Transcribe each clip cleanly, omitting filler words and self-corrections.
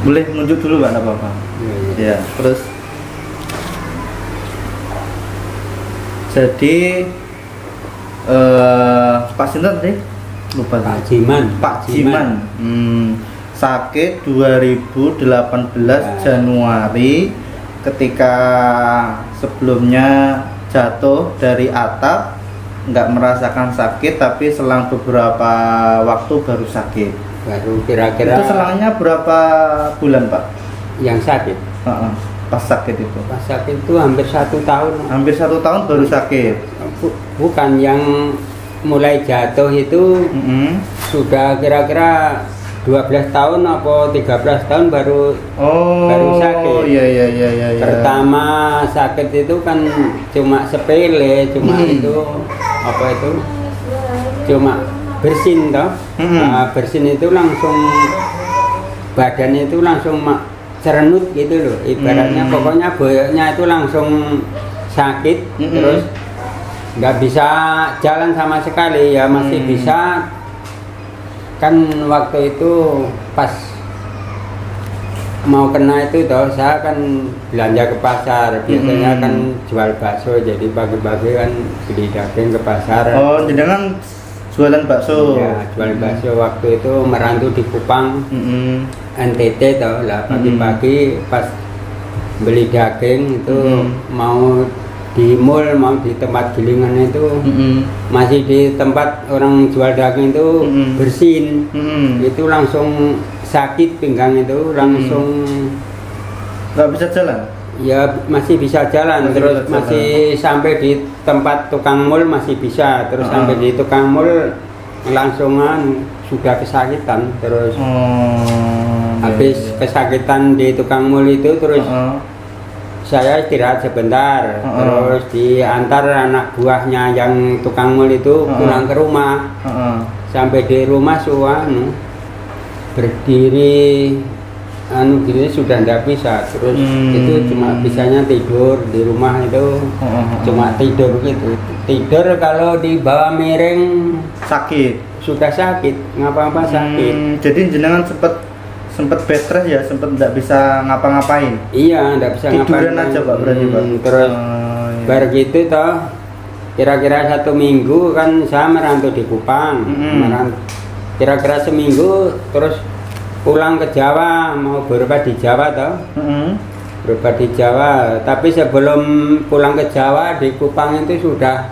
Boleh nunjuk dulu Pak, enggak apa-apa. Iya. Ya, terus jadi Pak Sinten tadi? Lupa Pak tadi. Jiman. Pak Jiman. Sakit 2018 Januari ketika sebelumnya jatuh dari atap, nggak merasakan sakit, tapi selang beberapa waktu baru sakit. Baru kira-kira. Itu selangnya berapa bulan Pak? Yang sakit. Pas sakit itu? Pas sakit itu hampir 1 tahun. Hampir 1 tahun baru sakit. Bukan, yang mulai jatuh itu sudah kira-kira 12 tahun atau 13 tahun baru sakit. Iya. Pertama sakit itu kan cuma sepele, cuma itu apa itu? Cuma bersin toh. Nah, bersin itu langsung badannya itu langsung cerenut gitu loh. Ibaratnya pokoknya boyoknya itu langsung sakit, terus nggak bisa jalan sama sekali ya, masih bisa. Kan waktu itu pas mau kena itu toh, saya kan belanja ke pasar, biasanya kan jual bakso, jadi pagi-pagi kan beli daging ke pasar. Oh, jadi kan jualan bakso? Ya, jual bakso. Waktu itu merantau di Kupang, NTT toh lah, pagi-pagi pas beli daging itu mau di mall, mau di tempat gilingan itu, masih di tempat orang jual daging itu bersin, itu langsung sakit pinggang itu, langsung nggak bisa jalan. Ya masih bisa jalan, terus masih sampai di tempat tukang mall masih bisa, terus sampai di tukang mall langsungan sudah kesakitan, terus habis kesakitan di tukang mall itu terus saya istirahat sebentar, terus diantar anak buahnya yang tukang mall itu pulang ke rumah. Sampai di rumah berdiri gini sudah tidak bisa, terus itu cuma bisanya tidur di rumah itu, cuma tidur gitu. Tidur kalau dibawa miring sakit, sudah sakit, ngapa-ngapa sakit. Jadi jenengan sempat bed rest ya, sempat tidak bisa ngapa-ngapain. Iya, tidak bisa tiduran aja Pak berarti Pak. Terus baru gitu toh, kira-kira 1 minggu kan saya merantau di Kupang, kira-kira seminggu terus pulang ke Jawa, mau berobat di Jawa toh, berobat di Jawa. Tapi sebelum pulang ke Jawa di Kupang itu sudah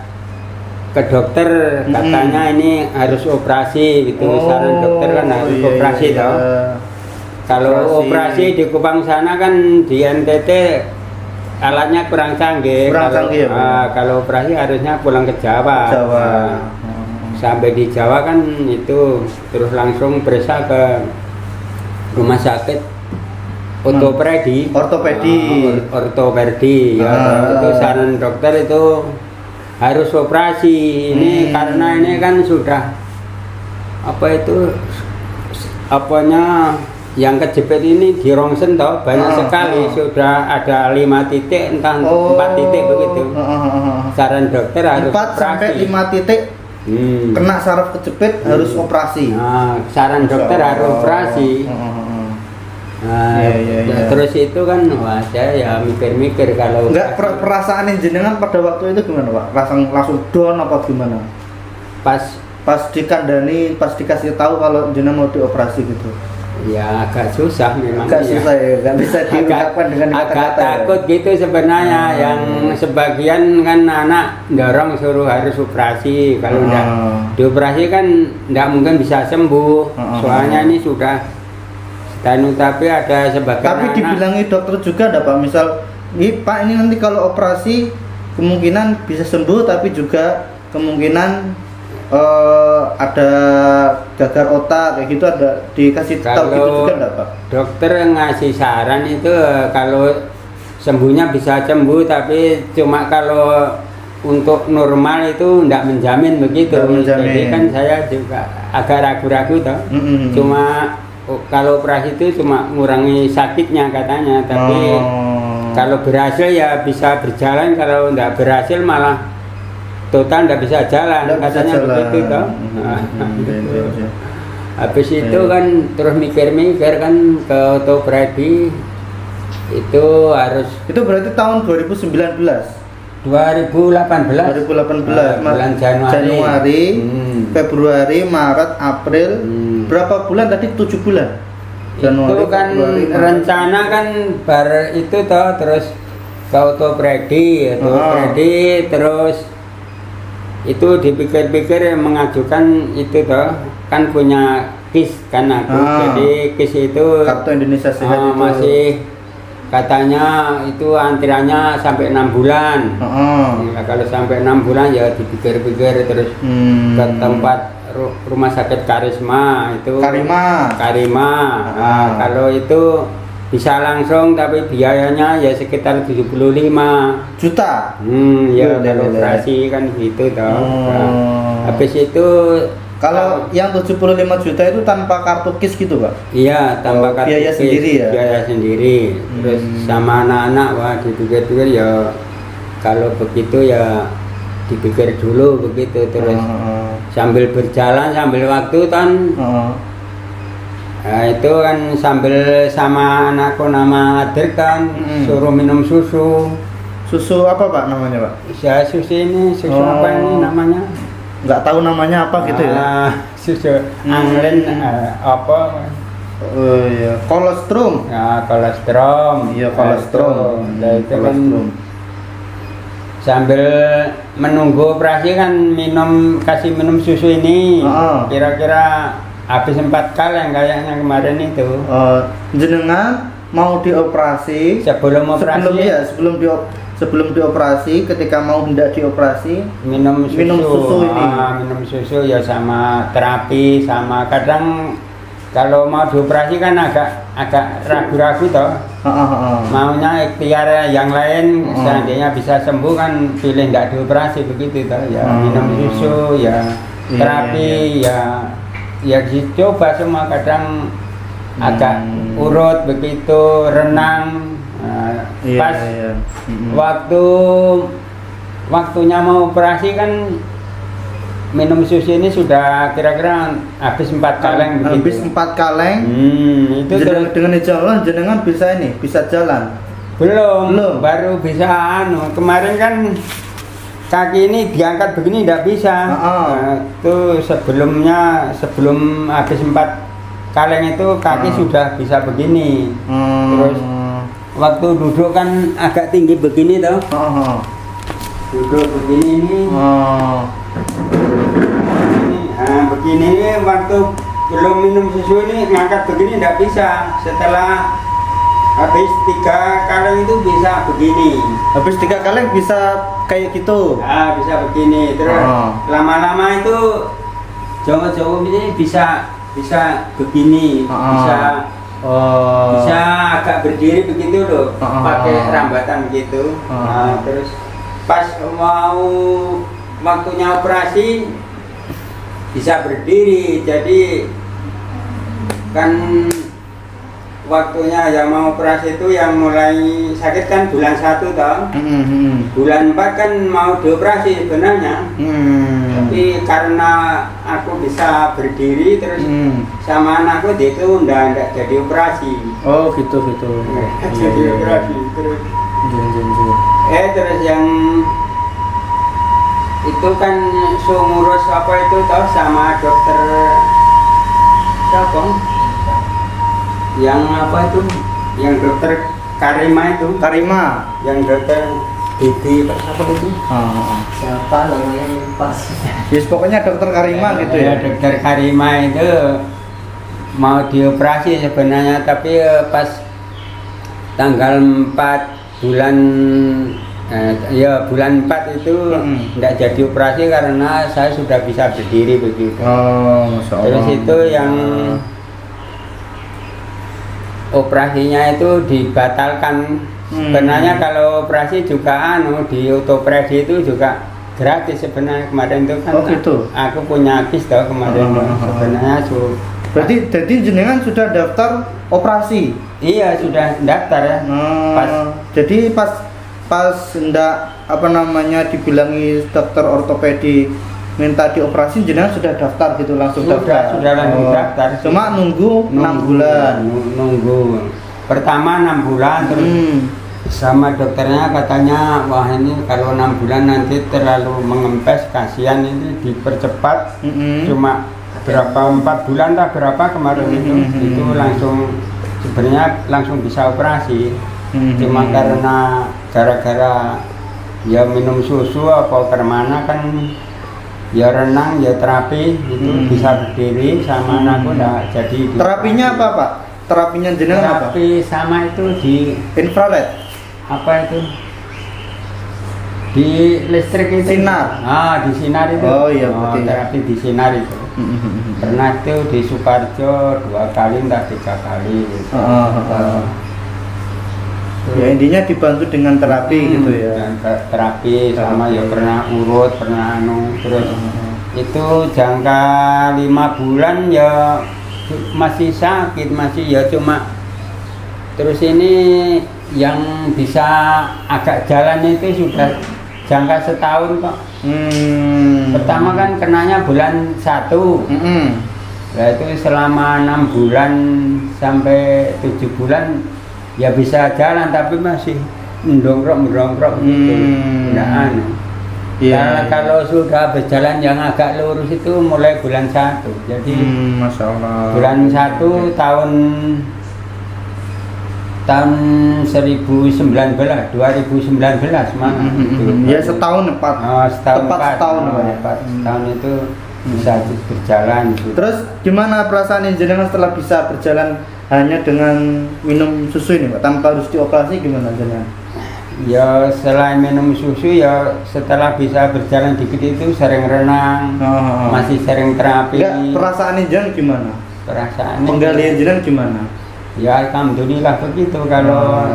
ke dokter, katanya ini harus operasi gitu. Saran dokter kan harus operasi toh. Kalau operasi di Kupang sana kan di NTT alatnya kurang canggih. Kalau operasi harusnya pulang ke Jawa. Sampai di Jawa kan itu terus langsung periksa ke rumah sakit ortopedi. Ya, itu saran dokter itu harus operasi. Ini karena ini kan sudah apa itu apanya yang kejepit ini di rongsen toh banyak sekali, sudah ada 5 titik entah 4 titik begitu. Saran dokter harus 4 sampai 5 titik kena saraf kejepit harus operasi. Nah, saran dokter harus operasi. Terus itu kan wah saya ya mikir-mikir kalau enggak perasaan jenengan pada waktu itu gimana Pak? Langsung down apa gimana? Pas dikandani, pas dikasih tahu kalau jenengan mau dioperasi gitu. Ya agak susah memang. Susah ya, nggak bisa diungkapkan dengan kata-kata. Agak takut ya? Gitu sebenarnya. Yang sebagian kan anak dorong suruh harus operasi. Kalau enggak dioperasi kan enggak mungkin bisa sembuh. Soalnya ini sudah tapi ada sebagian. Tapi dibilangi dokter juga ada Pak, misal ini Pak ini nanti kalau operasi kemungkinan bisa sembuh, tapi juga kemungkinan ada gagal otak kayak gitu, ada dikasih tahu gitu juga enggak Pak? Dokter ngasih saran itu kalau sembuhnya bisa sembuh, tapi cuma kalau untuk normal itu enggak menjamin begitu. Jadi kan saya juga agak ragu-ragu toh. Cuma kalau operasi itu cuma ngurangi sakitnya katanya, tapi kalau berhasil ya bisa berjalan, kalau enggak berhasil malah total nggak bisa jalan, katanya begitu toh. Habis itu kan terus mikir-mikir kan ke ortopedi itu harus. Itu berarti tahun 2019. 2018 bulan Januari, Februari, Maret, April, berapa bulan tadi? 7 bulan. Januari, itu kan Februari, rencana kan bar itu toh, terus ke ortopedi, terus itu dipikir-pikir mengajukan itu toh, kan punya KIS kan aku, jadi KIS itu Kartu Indonesia Sehat itu masih katanya itu antriannya sampai 6 bulan. Ya, kalau sampai 6 bulan ya dipikir-pikir terus ke tempat rumah sakit Karisma itu. Karima. Nah, kalau itu bisa langsung tapi biayanya ya sekitar 75 juta. Ya kalau operasi kan gitu toh. Nah, habis itu kalau yang 75 juta itu tanpa kartu KIS gitu, Pak? Iya, tanpa kartu biaya KIS, sendiri ya? Biaya sendiri. Terus sama anak-anak, wah dipikir-pikir ya kalau begitu ya dipikir dulu begitu. Terus sambil berjalan, sambil waktu kan nah, itu kan sambil sama anakku nama Adir kan suruh minum susu. Susu apa Pak namanya Pak? Ya susu ini, susu apa ini namanya? Nggak tahu namanya apa gitu ya? Susu anglen apa? Oh iya, kolostrum. Ya kolostrum. Iya kolostrum. Nah, itu kan sambil menunggu operasi kan kasih minum susu ini. Kira-kira habis 4 kali yang kayaknya kemarin itu. Jenengan mau dioperasi? Sebelum dioperasi, ketika mau hendak dioperasi, minum susu ini. Minum susu ya sama terapi, sama kadang kalau mau dioperasi kan agak ragu-ragu toh. Maunya ikhtiar yang lain, seandainya bisa sembuh kan pilih nggak dioperasi begitu toh. Ya minum susu, ya terapi, ya dicoba semua, kadang agak urut begitu, renang. Pas waktunya mau operasi kan minum susu ini sudah kira-kira habis 4 kaleng begitu. Habis 4 kaleng. Itu dengan jalan jenengan bisa jalan? Belum. Baru bisa kemarin kan kaki ini diangkat begini tidak bisa. Itu sebelum habis 4 kaleng itu kaki sudah bisa begini. Terus waktu duduk kan agak tinggi begini toh. Duduk begini nih. Begini nih, waktu belum minum susu ini ngangkat begini tidak bisa. Setelah habis 3 kaleng itu bisa begini. Habis 3 kaleng bisa kayak gitu. Bisa begini. Terus lama-lama itu jongkok-jongkok ini bisa begini. Bisa agak berdiri begitu loh, pakai rambatan begitu. Terus pas mau waktunya operasi bisa berdiri, jadi kan waktunya yang mau operasi itu yang mulai sakit kan bulan 1 toh. Bulan 4 kan mau dioperasi sebenarnya. Tapi karena aku bisa berdiri terus sama anakku itu enggak jadi operasi. Oh gitu. Jadi operasi terus. Terus yang itu kan ngurus apa itu toh sama dokter siapa? Yang apa itu? Yang dokter Karima itu. Yang dokter Bibi apa itu? Siapa namanya pas? Yes, pokoknya dokter Karima gitu ya. Dokter Karima itu mau dioperasi sebenarnya, tapi pas tanggal 4 bulan bulan 4 itu tidak jadi operasi karena saya sudah bisa berdiri begitu. Masya Allah. Terus itu yang operasinya itu dibatalkan. Sebenarnya kalau operasi juga di ortopedi itu juga gratis sebenarnya kemarin itu kan. Gitu. Aku punya KIS toh kemarin. Sebenarnya berarti jadi jenengan sudah daftar operasi? Iya sudah daftar ya. Jadi pas hendak dibilangi dokter ortopedi minta dioperasi jenengan sudah daftar gitu langsung daftar. Sudah langsung daftar. Cuma nunggu 6 bulan. Nunggu. Pertama 6 bulan terus sama dokternya katanya wah ini kalau 6 bulan nanti terlalu mengempes, kasihan ini dipercepat. Cuma berapa 4 bulan lah berapa kemarin itu langsung sebenarnya langsung bisa operasi. Cuma karena gara-gara ya minum susu apa kemana kan ya renang ya terapi itu bisa berdiri sama anakku enggak jadi terapinya apa Pak? Terapinya jenengan apa? Terapi sama itu di infrared apa itu di listrik itu sinar. Di sinar itu. Oh iya betul. Terapi di sinar itu pernah itu di Sukarjo 2 kali entah 3 kali gitu. Ya intinya dibantu dengan terapi gitu ya. Terapi sama ya pernah urut, pernah terus itu jangka 5 bulan ya masih sakit, masih ya cuma terus ini yang bisa agak jalan itu sudah jangka setahun kok. Pertama kan kenanya bulan 1. Nah itu selama 6 bulan sampai 7 bulan ya bisa jalan tapi masih mendongkrok gitu. Nah, kalau sudah berjalan yang agak lurus itu mulai bulan 1. Jadi Masya Allah. bulan 1 tahun 2019 mana ya setahun tepat. Setahun itu bisa berjalan gitu. Terus gimana perasaan jenengan setelah bisa berjalan hanya dengan minum susu ini Pak, tanpa harus dioperasi gimana jenengan? Ya selain minum susu ya setelah bisa berjalan dikit itu sering renang, masih sering terapi. Perasaan jenengan gimana? Perasaan penggalian jenengan gimana? Ya alhamdulillah begitu. Kalau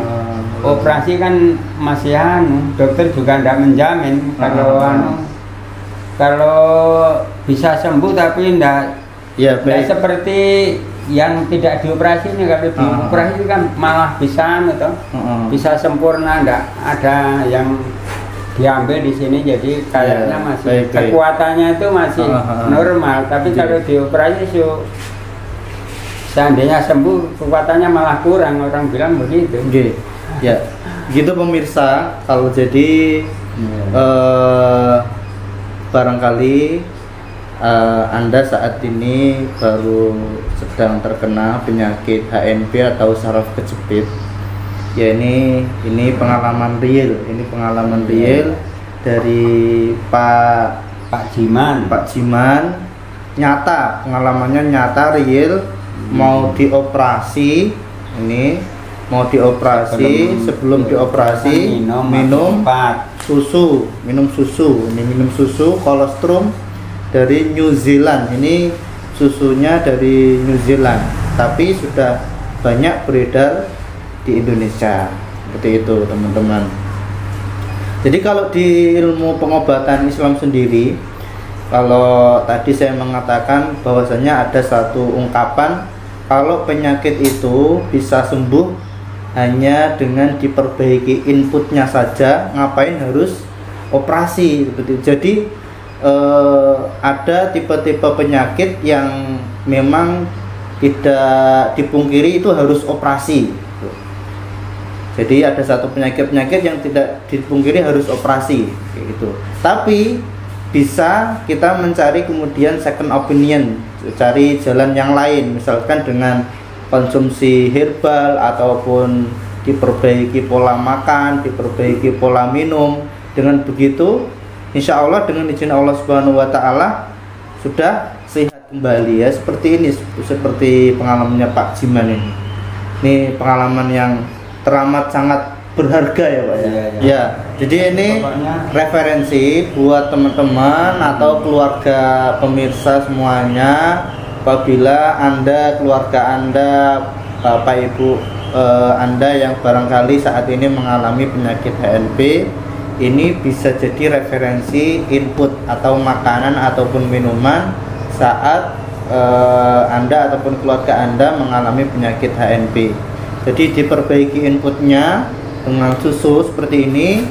operasi kan masih dokter juga tidak menjamin kalau bisa sembuh tapi tidak seperti yang tidak dioperasi ini. Kalau dioperasi kan malah bisa bisa sempurna, tidak ada yang diambil di sini, jadi kayaknya masih kekuatannya itu masih normal. Tapi kalau dioperasi seandainya sembuh kekuatannya malah kurang, orang bilang begitu. Ya gitu pemirsa. Kalau jadi barangkali Anda saat ini baru sedang terkena penyakit HNP atau saraf kejepit. Ya ini pengalaman real. Ini pengalaman real dari Pak Jiman. Nyata, pengalamannya nyata real. Mau dioperasi sebelum dioperasi minum susu. Ini minum susu kolostrum dari New Zealand. Ini susunya dari New Zealand, tapi sudah banyak beredar di Indonesia. Seperti itu teman-teman. Jadi kalau di ilmu pengobatan Islam sendiri, kalau tadi saya mengatakan bahwasanya ada satu ungkapan kalau penyakit itu bisa sembuh hanya dengan diperbaiki inputnya saja, ngapain harus operasi gitu. Jadi ada tipe-tipe penyakit yang memang tidak dipungkiri itu harus operasi. Jadi ada satu penyakit yang tidak dipungkiri harus operasi gitu. Tapi bisa kita mencari kemudian second opinion, cari jalan yang lain, misalkan dengan konsumsi herbal ataupun diperbaiki pola makan, diperbaiki pola minum. Dengan begitu insya Allah dengan izin Allah Subhanahu wa Ta'ala sudah sehat kembali ya. Seperti ini, seperti pengalamannya Pak Jiman ini. Ini pengalaman yang teramat sangat berharga ya Pak ya. Ya, jadi ini referensi buat teman-teman atau keluarga pemirsa semuanya. Apabila Anda, keluarga Anda, Bapak Ibu Anda yang barangkali saat ini mengalami penyakit HNP, ini bisa jadi referensi input atau makanan ataupun minuman saat Anda ataupun keluarga Anda mengalami penyakit HNP. Jadi diperbaiki inputnya dengan susu seperti ini,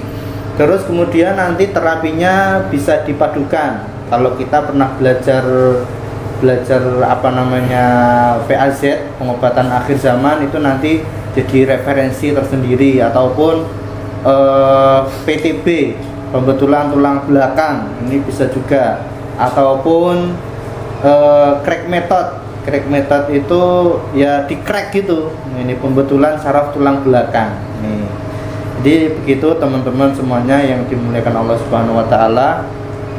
terus kemudian nanti terapinya bisa dipadukan kalau kita pernah belajar apa namanya PAZ, pengobatan akhir zaman, itu nanti jadi referensi tersendiri, ataupun PTB, pembetulan tulang belakang, ini bisa juga, ataupun crack method itu ya di crack gitu, ini pembetulan saraf tulang belakang nih. Jadi begitu teman-teman semuanya yang dimuliakan Allah Subhanahu wa taala.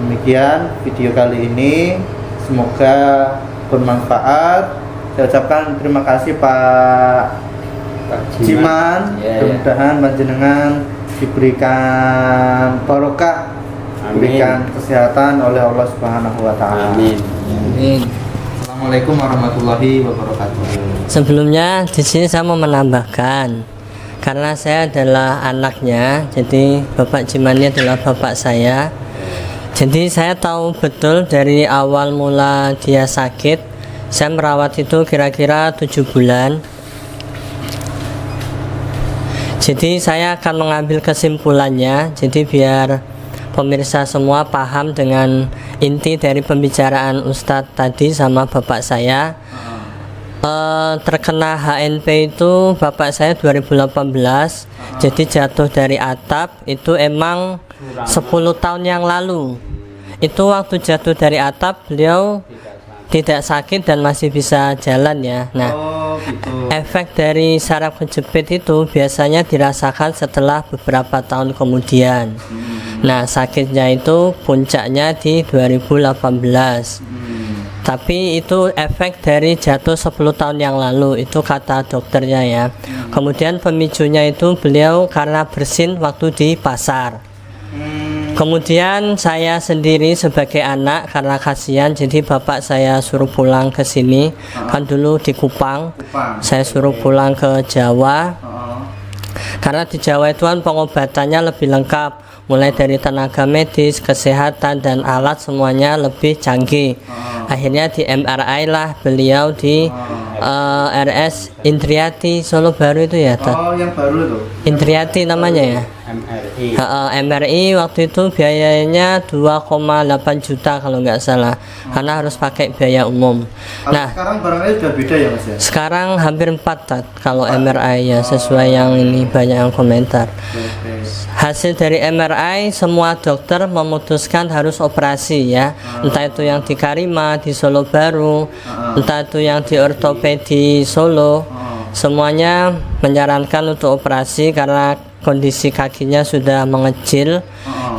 Demikian video kali ini, semoga bermanfaat. Saya ucapkan terima kasih Pak Jiman. Mudah-mudahan panjenengan diberikan barokah, diberikan kesehatan oleh Allah Subhanahu wa taala. Amin. Amin. Assalamualaikum warahmatullahi wabarakatuh. Sebelumnya di sini saya mau menambahkan, karena saya adalah anaknya, jadi Bapak Jiman ini adalah bapak saya. Jadi saya tahu betul dari awal mula dia sakit, saya merawat itu kira-kira 7 bulan. Jadi saya akan mengambil kesimpulannya, jadi biar pemirsa semua paham dengan inti dari pembicaraan Ustadz tadi sama bapak saya. Terkena HNP itu bapak saya 2018, jadi jatuh dari atap itu emang 10 tahun yang lalu. Itu waktu jatuh dari atap beliau tidak sakit dan masih bisa jalan ya. Nah, efek dari saraf kejepit itu biasanya dirasakan setelah beberapa tahun kemudian. Nah, sakitnya itu puncaknya di 2018. Tapi itu efek dari jatuh 10 tahun yang lalu, itu kata dokternya ya. Kemudian pemicunya itu beliau karena bersin waktu di pasar. Kemudian saya sendiri sebagai anak karena kasihan, jadi bapak saya suruh pulang ke sini. Kan dulu di Kupang, saya suruh pulang ke Jawa. Karena di Jawa itu kan pengobatannya lebih lengkap, mulai dari tenaga medis, kesehatan, dan alat semuanya lebih canggih. Akhirnya di MRI lah beliau di RS Indriati Solo Baru itu ya. Oh, yang baru itu. Indriati namanya ya. MRI. MRI waktu itu biayanya 2,8 juta kalau nggak salah, karena harus pakai biaya umum. Nah, sekarang barangkali sudah beda ya Mas ya? Sekarang hampir 4 kalau MRI ya, sesuai yang ini banyak yang komentar. Hasil dari MRI semua dokter memutuskan harus operasi ya, entah itu yang di Karima di Solo Baru, entah itu yang di ortopedi Solo, semuanya menyarankan untuk operasi karena kondisi kakinya sudah mengecil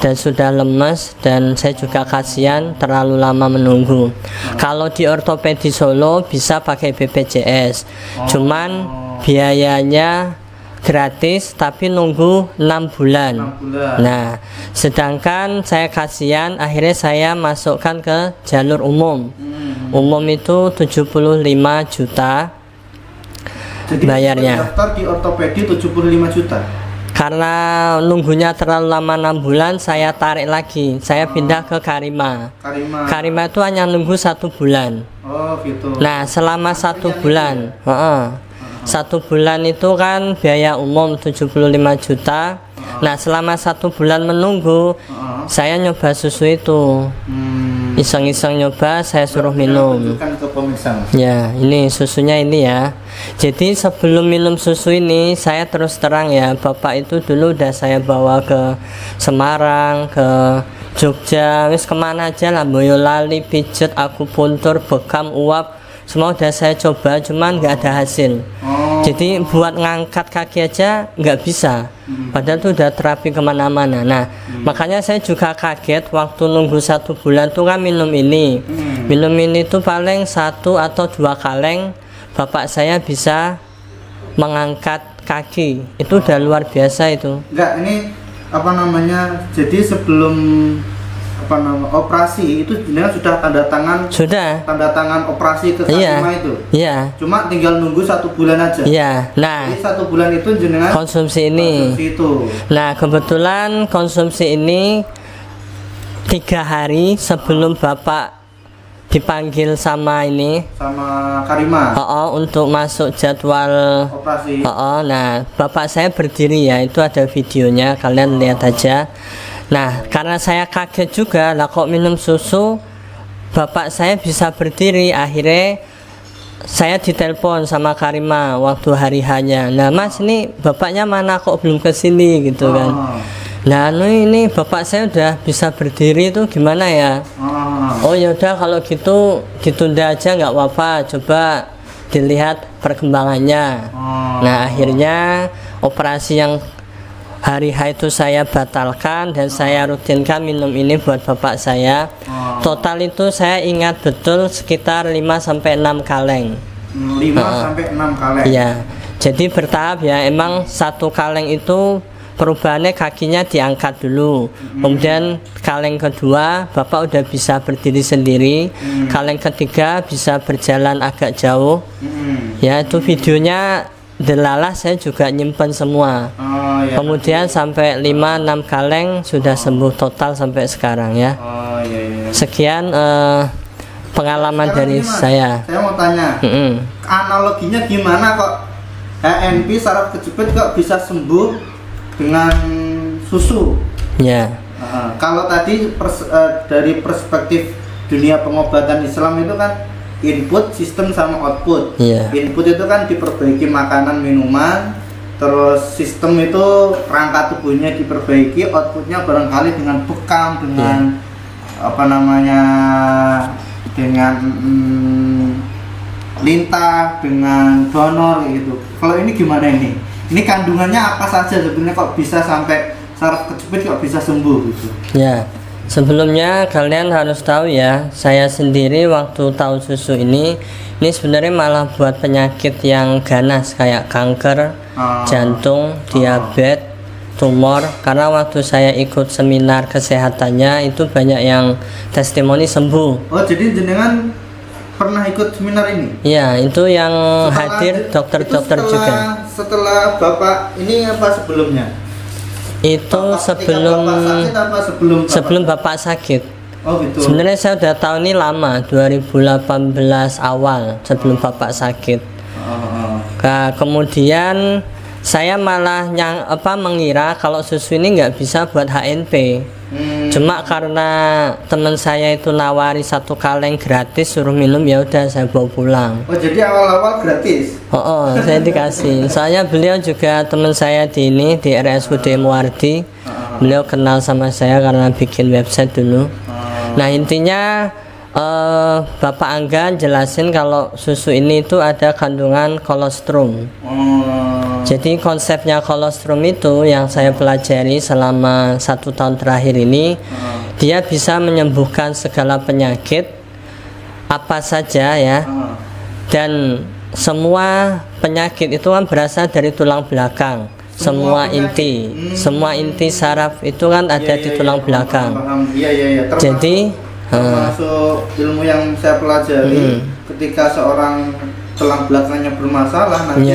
dan sudah lemes, dan saya juga kasihan terlalu lama menunggu. Kalau di ortopedi Solo bisa pakai BPJS, cuman biayanya gratis tapi nunggu 6 bulan. Nah, sedangkan saya kasihan, akhirnya saya masukkan ke jalur umum. Umum itu 75 juta. Jadi bayarnya. Daftar di ortopedi 75 juta. Karena nunggunya terlalu lama 6 bulan, saya tarik lagi. Saya pindah ke Karima. Karima itu hanya nunggu 1 bulan. Oh gitu. Nah, selama 1 bulan, 1 bulan itu kan biaya umum 75 juta. Nah, selama 1 bulan menunggu, saya nyoba susu itu. Iseng-iseng nyoba, saya suruh minum. Ya, ini susunya ini ya. Jadi sebelum minum susu ini, saya terus terang ya, bapak itu dulu udah saya bawa ke Semarang, ke Jogja, wis kemana aja lah, Boyolali, pijet, akupuntur, bekam, uap, semua udah saya coba, cuman nggak ada hasil. Jadi buat ngangkat kaki aja nggak bisa, padahal tuh udah terapi kemana-mana. Nah, makanya saya juga kaget waktu nunggu 1 bulan tuh kan minum ini. Minum ini tuh paling 1 atau 2 kaleng, bapak saya bisa mengangkat kaki. Itu udah luar biasa itu. Enggak, ini apa namanya? Jadi sebelum operasi itu sebenarnya sudah tanda tangan operasi ke Karima itu. Iya. Cuma tinggal nunggu 1 bulan aja. Iya. Nah, jadi 1 bulan itu jenengan konsumsi ini. Konsumsi itu. Nah, kebetulan konsumsi ini 3 hari sebelum bapak dipanggil sama Karima. Untuk masuk jadwal operasi. Nah, bapak saya berdiri ya, itu ada videonya, kalian lihat aja. Nah, karena saya kaget juga, lah kok minum susu bapak saya bisa berdiri. Akhirnya saya ditelepon sama Karima waktu hari hanya. Nah mas, ini bapaknya mana kok belum kesini gitu kan. Nah ini bapak saya udah bisa berdiri itu gimana ya? Oh yaudah kalau gitu ditunda aja nggak apa-apa, coba dilihat perkembangannya. Nah akhirnya operasi yang hari H itu saya batalkan dan saya rutinkan minum ini buat bapak saya. Total itu saya ingat betul sekitar 5-6 kaleng. 5-6 kaleng. Iya. Jadi bertahap ya. Emang satu kaleng itu perubahannya kakinya diangkat dulu. Kemudian kaleng kedua bapak udah bisa berdiri sendiri. Kaleng ketiga bisa berjalan agak jauh. Ya itu videonya delalah saya juga nyimpen semua. Kemudian sampai 5-6 kaleng sudah sembuh total sampai sekarang ya. Sekian pengalaman sekarang dari saya. Saya mau tanya, analoginya gimana kok HNP saraf kejepit kok bisa sembuh dengan susu? Ya. Kalau tadi dari perspektif dunia pengobatan Islam itu kan input, sistem sama output. Input itu kan diperbaiki makanan, minuman, terus sistem itu rangka tubuhnya diperbaiki, outputnya barangkali dengan bekam, dengan apa namanya, dengan lintah, dengan donor gitu. Kalau ini gimana ini? Ini kandungannya apa saja sebenarnya kok bisa sampai saraf kejepit kok bisa sembuh gitu? Ya. Sebelumnya kalian harus tahu ya, saya sendiri waktu tahu susu ini sebenarnya malah buat penyakit yang ganas kayak kanker, jantung, diabetes, tumor. Karena waktu saya ikut seminar kesehatannya itu banyak yang testimoni sembuh. Oh jadi jenengan pernah ikut seminar ini? Iya, itu yang hadir dokter-dokter juga. Setelah bapak ini apa sebelumnya? Itu sebelum bapak sakit. Oh gitu. Sebenarnya saya udah tahu ini lama, 2018 awal sebelum bapak sakit. Nah, kemudian saya malah mengira kalau susu ini nggak bisa buat HNP. Cuma karena teman saya itu nawari satu kaleng gratis suruh minum, ya udah saya bawa pulang. Oh jadi awal-awal gratis? Saya dikasih. Soalnya beliau juga teman saya di RSUD Muardi. Beliau kenal sama saya karena bikin website dulu. Nah intinya Bapak Angga jelasin kalau susu ini itu ada kandungan kolostrum. Jadi konsepnya kolostrum itu yang saya pelajari selama 1 tahun terakhir ini, dia bisa menyembuhkan segala penyakit apa saja ya. Dan semua penyakit itu kan berasal dari tulang belakang. Semua inti saraf itu kan ada di tulang belakang. Jadi termasuk ilmu yang saya pelajari, ketika seorang tulang belakangnya bermasalah nanti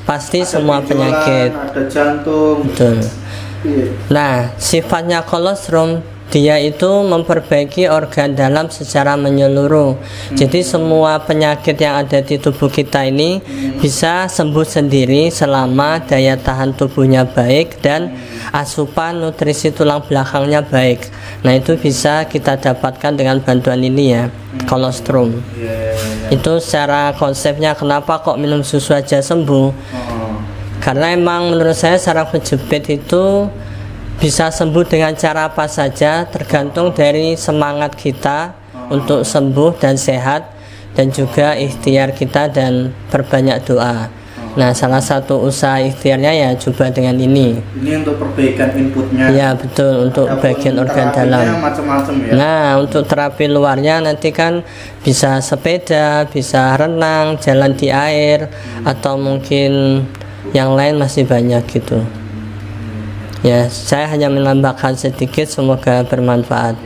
pasti semua benjolan, penyakit, ada jantung. Betul. Nah sifatnya kolostrum, dia itu memperbaiki organ dalam secara menyeluruh. Jadi semua penyakit yang ada di tubuh kita ini bisa sembuh sendiri selama daya tahan tubuhnya baik dan asupan nutrisi tulang belakangnya baik. Nah itu bisa kita dapatkan dengan bantuan ini ya, kolostrum. Itu secara konsepnya kenapa kok minum susu aja sembuh. Karena emang menurut saya saraf kejepit itu bisa sembuh dengan cara apa saja, tergantung dari semangat kita untuk sembuh dan sehat, dan juga ikhtiar kita dan perbanyak doa. Nah salah satu usaha ikhtiarnya ya coba dengan ini. Ini untuk perbaikan inputnya. Ya betul, untuk bagian organ dalam. Macam-macam ya. Nah untuk terapi luarnya nanti kan bisa sepeda, bisa renang, jalan di air, atau mungkin yang lain masih banyak gitu. Ya, saya hanya menambahkan sedikit, semoga bermanfaat.